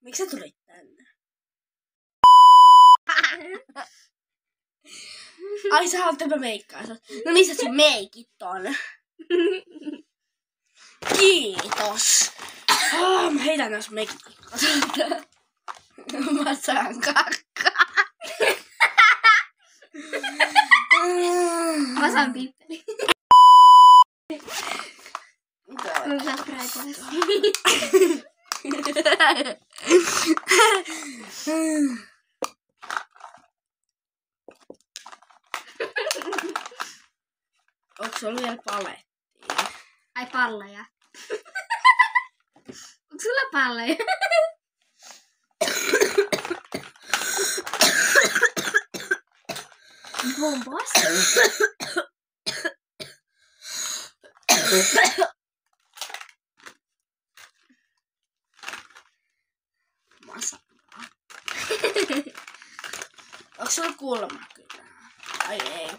Miksi sä tulit tänne? Ai sä haluat, että mä meikkaan sut. No missä sun meikit on? Kiitos. Mä heitän nää sun meikit. Mä saan kakkaa. Mä saan pippeli. Onko sulla vielä palettia? Ai palleja. Onko sulla palleja? Bombos? Masankaa. Onko sulla kulmakynää? Ai ei.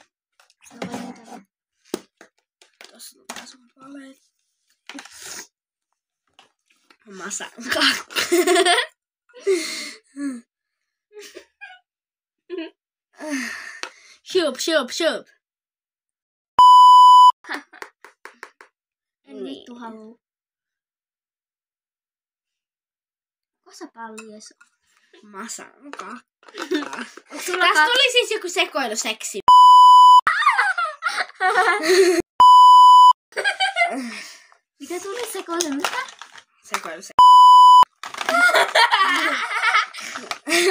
Tossa on taas sun paletti. Masankaa. Shup, shup, shup. En vittu haluu. Kosa pallies? Masankaa. Tästä Tästä tuli siis joku sekoiluseksi. Mikä tuli sekoilu? Mitä? Sekoiluseksi.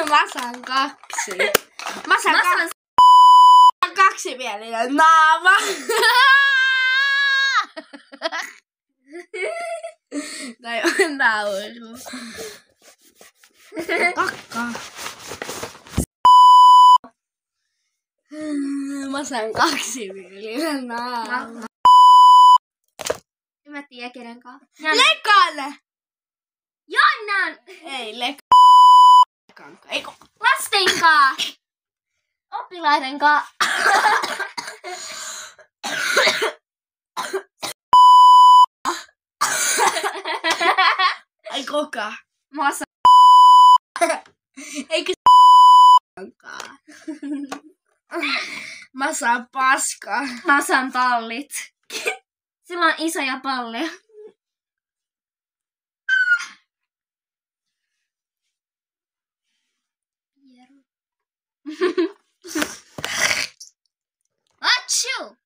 Masan kaksi. Masan kaksimielinen naama. Tai on nauru. Kakka. Masan kaksimielinen naama. En mä tiedä kenen kanssa. Lekan! Jannan! Ei, Lekan. Ei kun. Lasten kanssa! Oppilaiden kanssa! Ai koka. Masa. Eikö kankaa? Masan paska. Masan pallit. Sillä on isoja palleja. Achoo!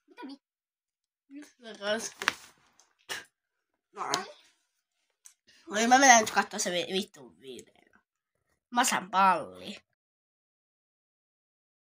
Mitä Oi, mä menen nyt katsoa se vittu video. Masan palli.